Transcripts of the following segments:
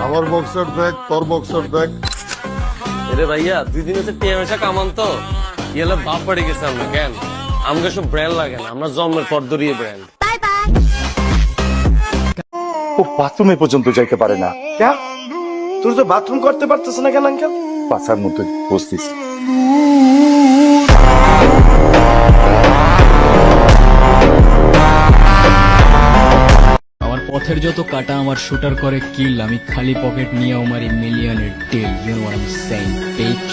আমার বক্সার দেখ, তোর বক্সার দেখ। এরে ভাইয়া 2 দিন হচ্ছে টিএমএসা কামান তো ইয়েলে বাপ পড়ে গেছে আমরা কেন আমাকে সব ব্র্যান্ড লাগে না আমরা জন্মের পর ধরিয়ে ব্র্যান্ড ও বাথরুমে পর্যন্ত যাইতে পারে না। কেন তোর তো বাথরুম করতে পারতেছ না কেন আঙ্কেল? পাছার মধ্যে বসতিস। আমার পথের যত কাটা আমার শুটার করে কিল, আমি খালি পকেট নিয়ে আমার মিলিয়নের টেল। You know what I am saying bitch.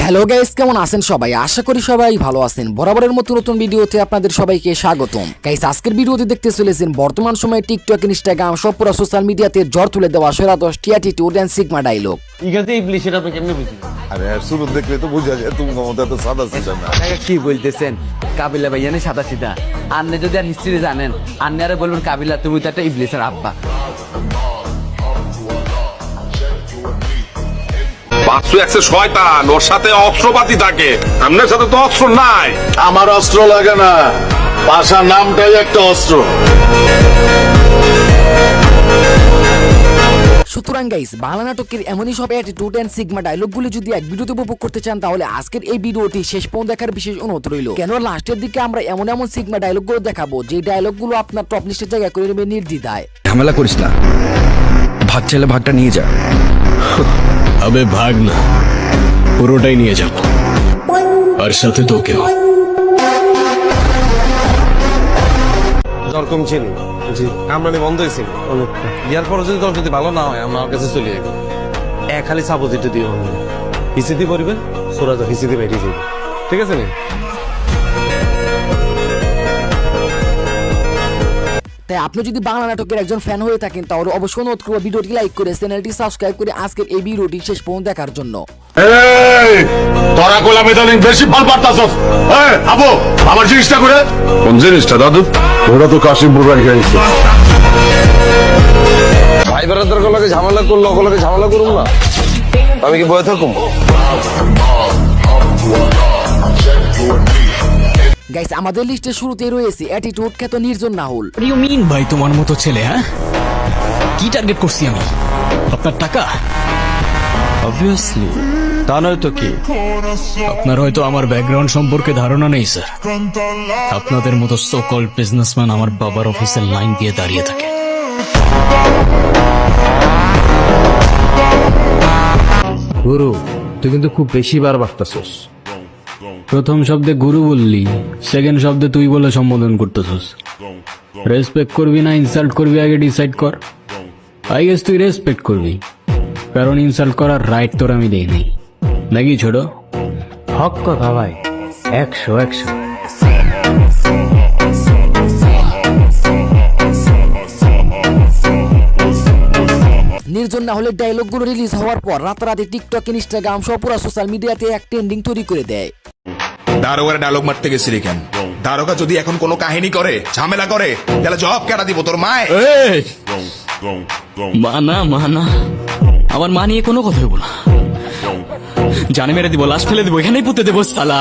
Hello guys, কেমন আছেন সবাই? আশা করি সবাই ভালো আছেন। বরাবরের মতো নতুন ভিডিওতে আপনাদের সবাইকে স্বাগতম। গাইস, আজকের ভিডিওতে দেখতে চলেছেন বর্তমান সময়ে টিকটক, ইনস্টাগ্রাম সব পুরো সোশ্যাল মিডিয়াতে জ্বর তুলে দেওয়া সেরা 10টি অ্যাটিটিউড এন্ড সিগমা ডায়লগ। ইগাতে ইবলিশ এটা আপনি কেমনে বুঝলেন? আরে শুরু দেখলে তো বোঝা যায় তুমি মমতা তো সাদা ছিল না। কি বলতেছেন? কাবিলা ভাইয়ানি সাদা সিধা। আন্নে যদি আর হিস্ট্রি জানেন, আন্নে আরে বলবেন কাবিলা তুমি তো একটা ইবলিসের আব্বা। 501 শয়তান, ওর সাথে অস্ত্রপাতি থাকে, আপনার সাথে তো অস্ত্র নাই। আমার অস্ত্র লাগে না, পাশা নামটাই একটা অস্ত্র। সুতরাং গাইস, বাংলা নাটকের এমনই সব অ্যাটিটিউড এন্ড সিগমা ডায়লগগুলো যদি এক ভিডিওতে উপভোগ করতে চান তাহলে আজকের এই ভিডিওটি শেষ পর্যন্ত দেখার বিশেষ অনুরোধ রইল। কেন লাস্টের দিকে আমরা এমন এমন সিগমা ডায়লগগুলো দেখাবো যে ডায়লগগুলো আপনার টপ লিস্টে জায়গা করে নেবে নির্দ্বিধায়। ঝামেলা করিস না, ভাগ চাইলে ভাগটা নিয়ে যা। আবে ভাগ না, পুরোটাই নিয়ে যাব, আর সাথে তোকেও। জ্বর কমছিল জি কামড়ানি বন্ধ হয়েছিল অনেকটা ইয়ার পরে যদি জ্বর যদি ভালো না হয় আমার কাছে চলে যাবে খালি সাপোজিটে দিও হিসিদি পড়বেন সোরা তো হিসিদি বেরিয়ে যাবে ঠিক আছে নি। তাই আপনি যদি বাংলা নাটকের একজন ফ্যান হয়ে থাকেন তাহলে অবশ্যই অনুরোধ করব ভিডিওটি লাইক করে চ্যানেলটি সাবস্ক্রাইব করে আজকের এই ভিডিওটি শেষ পর্যন্ত দেখার জন্য। এই তোরা গোলামি দালিং বেশি ফল পারতাছস। এই আবু আমার জিনিসটা করে। কোন জিনিসটা দাদু? ওরা তো কাশিমপুর বাড়ি গেছে। ভাই ব্রাদার গুলোকে ঝামেলা করলো ওগুলোকে ঝামেলা করুন না, আমি কি বয়ে থাকুম? গাইস, আমাদের লিস্টের শুরুতেই রয়েছে অ্যাটিটিউড খ্যাত নির্জন নাহুল। What do you mean ভাই তোমার মতো ছেলে? হ্যাঁ, কি টার্গেট করছি আমি? আপনার টাকা? অবভিয়াসলি, তা নয় তো কি? আপনার হয়তো আমার ব্যাকগ্রাউন্ড সম্পর্কে ধারণা নেই স্যার। আপনাদের মতো সো কল্ড বিজনেসম্যান আমার বাবার অফিসের লাইন দিয়ে দাঁড়িয়ে থাকে। গুরু, তুই কিন্তু খুব বেশি বার বাড়তাছস। প্রথম শব্দে গুরু বললি, সেকেন্ড শব্দে তুই বলে সম্বোধন করতেছস। রেসপেক্ট করবি না ইনসাল্ট করবি আগে ডিসাইড কর। আই গেস তুই রেসপেক্ট করবি, কারণ ইনসাল্ট করার রাইট তোর আমি দেই নাই নাকি ছোট? হক কথা ভাই, 100। নির্জন নাহুলের ডায়লগগুলো রিলিজ হওয়ার পর রাতারাতি টিকটক, ইনস্টাগ্রাম সব পুরো সোশ্যাল মিডিয়াতে এক ট্রেন্ডিং তৈরি করে দেয়। দারোগার ডায়লগ মারতে গেছিলি কেন? দারোগা যদি এখন কোনো কাহিনী করে, ঝামেলা করে, তাহলে জবাব কেডা দিব তোর মায়? মানা আমার মা নিয়ে কোনো কথা বলবো না, জানে মেরে দিব, লাশ ফেলে দিব, এখানেই পুঁতে দেবো সালা।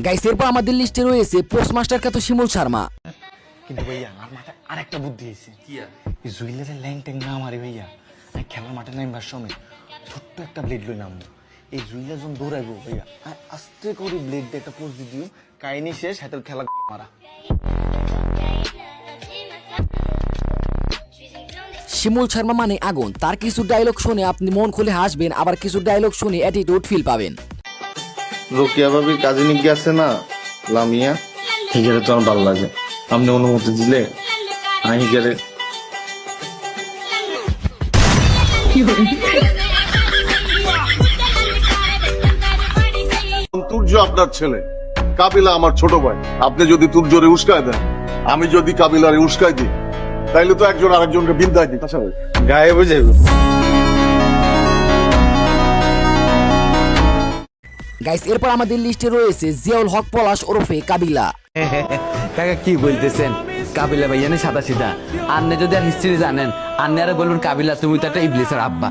গাইস, এরপর আমাদের লিস্টে রয়েছে পোস্টমাস্টার খ্যাত শিমুল শর্মা। কিন্তু ভাইয়া আমার মাথায় আরেকটা বুদ্ধি এসেছে। কি? এই জুইলারের ল্যাং ট্যাং না মারি ভাইয়া, আমি খেলার মাঠে নামবার সময় ছোট্ট একটা ব্লেড লই নামবো। এই জুইলার যখন দৌড়াইবো ভাইয়া, আস্তে করে ব্লেড দিয়ে একটা পোজ দিয়ে দিও, কাহিনী শেষ, হাতের খেলা মারা। শিমুল শর্মা মানে আগুন। তার কিছু ডায়লগ শুনে আপনি মন খুলে হাসবেন, আবার কিছু ডায়লগ শুনে অ্যাটিটিউড ফিল পাবেন। রোকিয়া ভাবির কাজে নিয়ে গেছে না লামিয়া, হিগেরে তো আমার ভালো লাগে। আপনি অনুমতি দিলে আমি হিগেরে তুর্য আপনার ছেলে, কাবিলা আমার ছোট ভাই। আপনি যদি তুর্যরে উস্কায় দেন, আমি যদি কাবিলারে উস্কাই দিই, তাইলে তো একজন আরেকজনকে বিন্দায় দিই। গায়ে বুঝে। গাইস, এরপর আমাদের লিস্টে রয়েছে জিয়াউল হক পলাশ ওরফে কাবিলা। কাকা কি বলতেছেন? কাবিলা ভাইয়ানি সাদা সিধা। আন্নে যদি আর হিস্ট্রি জানেন, আন্নে আরে বলবেন কাবিলা তুমি তো একটা ইবলিসের আব্বা।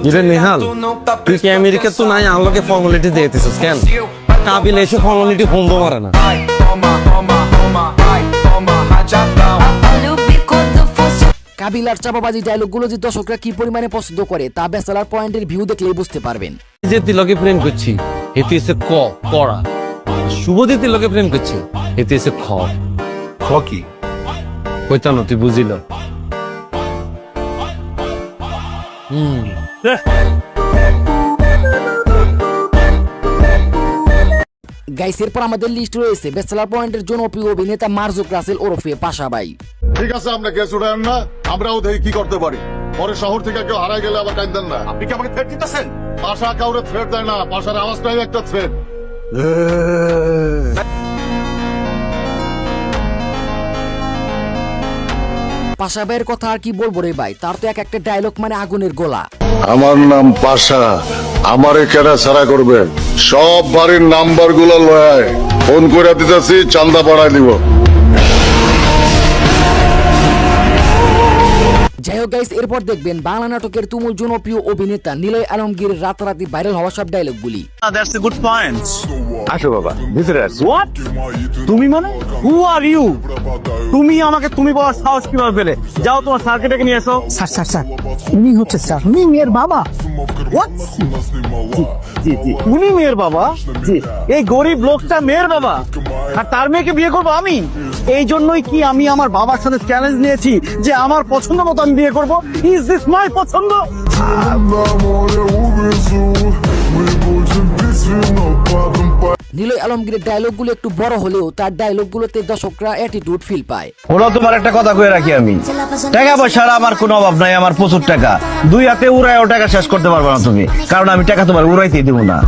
ইরে নেহাল তুই কি আমেরিকা তো নাই আলোকে ফর্মালিটি দিতেছিস কেন কাবিল এসে ফর্মালিটি বন্ধ মারে না কাবিল আর চাপাবাজি ডায়লগগুলো যে দর্শকরা কি পরিমাণে পছন্দ করে তা ব্যাচেলার পয়েন্টের ভিউ দেখলেই বুঝতে পারবেন। যে তিলকে প্রেম করছি এতে এসে কড়া শুভদী তিলকে প্রেম করছি এতে এসে কি কইতাম তুই বুঝিল গাইস এরপর আমাদের লিস্ট রয়েছে ব্যাচেলার পয়েন্টের জনপ্রিয় অভিনেতা মার্জুক রাসেল ওরফে পাশা ভাই। ঠিক আছে, আমরা কেস উঠায়েন না, আমরাও দেখি কি করতে পারি। পরে শহর থেকে কেউ হারাই গেলে আবার কাঁদেন না। আপনি কি আমাকে থ্রেট দিতেছেন? পাশা কাউরে থ্রেট দেয় না, পাশার আওয়াজটাই একটা থ্রেট। পাশা ভাইয়ের কথা আর কি বলবো রে ভাই, তার তো এক একটা ডায়লগ মানে আগুনের গোলা। আমার নাম পাশা, আমারে কেডা ছাড়া করবেন? সব বাড়ির নাম্বার গুলো লয় ফোন করে দিতেছি, চান্দা পাঠাই দিব। যাই হোক গাইস, এরপর দেখবেন বাংলা নাটকের তুমুল জনপ্রিয় অভিনেতা নিলয় আলমগীর রাতারাতি ভাইরাল হওয়া সব ডায়লগগুলি। আসো বাবা, ভিতরে আসো। হোয়াট? তুমি মানে হু আর ইউ? তুমি আমাকে তুমি বলার সাহস কিভাবে পেলে? যাও তোমার স্যারকে ডেকে নিয়ে এসো। স্যার স্যার স্যার উনি হচ্ছে স্যার, উনি মেয়ের বাবা। হোয়াট? জি জি, উনি মেয়ের বাবা? জি। এই গরিব লোকটা মেয়ের বাবা, আর তার মেয়েকে বিয়ে করবো আমি? এই জন্যই কি আমি আমার বাবার সাথে চ্যালেঞ্জ নিয়েছি যে আমার পছন্দ মতো আমি বিয়ে করবো। ইজ দিস মাই পছন্দ? নিলয় আলমগীরের ডায়লগগুলো একটু বড় হলেও তার ডায়লগগুলোতে দর্শকরা অ্যাটিটিউড ফিল পায়। ওরা তোমার একটা কথা কয়ে রাখি, আমি টাকা পয়সার আমার কোনো অভাব নাই, আমার প্রচুর টাকা। দুই হাতে উড়ায়ও টাকা শেষ করতে পারবে না তুমি, কারণ আমি টাকা তোমার উড়াইতেই দেবো না।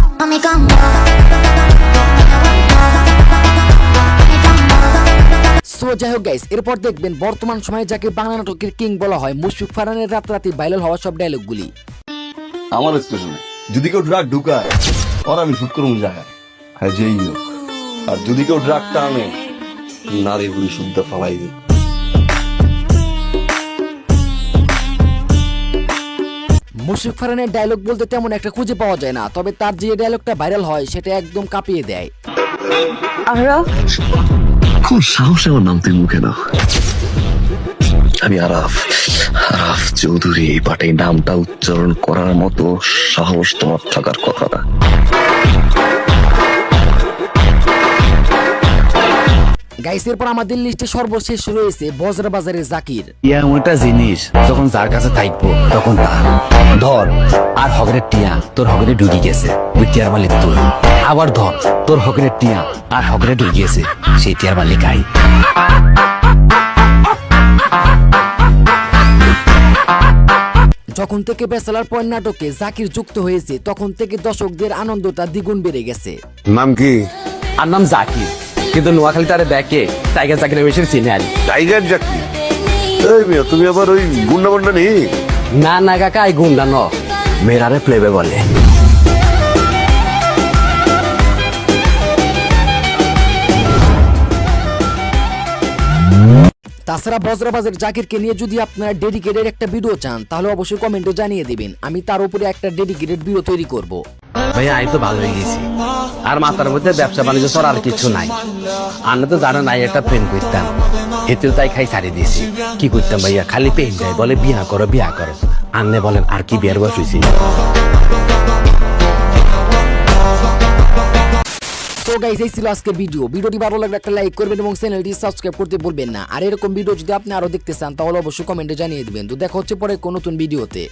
সো যাই হোক গাইস, এরপর দেখবেন বর্তমান সময়ে যাকে বাংলা নাটকের কিং বলা হয় মুশফিক ফারহানের রাতারাতি ভাইরাল হওয়া সব ডায়লগগুলি। আমার স্টেশনে যদি কেউ ড্রাগ ঢুকায় ওর আমি শুট করবো জায়গায়, হ্যাঁ যেই হোক। আর যদি কেউ ড্রাগটা আনে নারী গুলি শুদ্ধ ফেলাই দিই। মুশফিক ফারহানের ডায়লগ বলতে তেমন একটা খুঁজে পাওয়া যায় না, তবে তার যে ডায়লগটা ভাইরাল হয় সেটা একদম কাঁপিয়ে দেয়। কোন সাহস আমার নাম তুই মুখে দাও? আমি আরাফ চৌধুরী, বাট এই নামটা উচ্চারণ করার মতো সাহস তোমার থাকার কথা না। গাইসের পর আমাদের লিস্টে সর্বশেষ রয়েছে বজরা বাজারের জাকির। এমন একটা জিনিস যখন যার কাছে থাকবো তখন তার ধর, আর হগরের টিয়া তোর হগরে ঢুকে গেছে, ওই টিয়ার মালিক তুই। আবার ধর, তোর হগরের টিয়া আর হগরে ঢুকে গেছে, সেই টিয়ার মালিক আই। যখন থেকে ব্যাচেলার পয়েন্ট নাটকে জাকির যুক্ত হয়েছে তখন থেকে দর্শকদের আনন্দটা দ্বিগুণ বেড়ে গেছে। নাম কি? আর নাম জাকির, কিন্তু নোয়াখালী তারে দেখে টাইগার জাকিরের বেশি চিনে আনি। টাইগার জাকি? এই মিয়া, তুমি আবার ওই গুন্ডা বন্ডা নেই? না না কাকা, এই গুন্ডা ন, মেয়েরারে প্লেবে বলে। তাছাড়া বজরাবাজের জাকিরকে নিয়ে যদি আপনারা ডেডিকেটেড একটা ভিডিও চান তাহলে অবশ্যই কমেন্টে জানিয়ে দিবেন, আমি তার উপরে একটা ডেডিকেটেড ভিডিও তৈরি করব। ভাই আমি তো ভালো হয়ে গেছি, আর মাথার মধ্যে ব্যবসা বাণিজ্য করার আর কিছু নাই। আমরা তো জানা নাই একটা প্রেম করতাম, হেতেও তাই খাই ছাড়িয়ে দিয়েছি। কি করতাম ভাইয়া, খালি পেন যায়, বলে বিয়া করো বিয়া করো। আন্নে বলেন আর কি বিয়ার বয়স হয়েছি। তো গাইস, এই ছিল আজকের ভিডিওটি ভালো লাগলে একটা লাইক করবেন এবং চ্যানেলটি সাবস্ক্রাইব করতে ভুলবেন না। আর এরকম ভিডিও যদি আপনি আরো দেখতে চান তাহলে অবশ্যই কমেন্টে জানিয়ে দিবেন। তো দেখা হচ্ছে পরে কোন নতুন ভিডিওতে।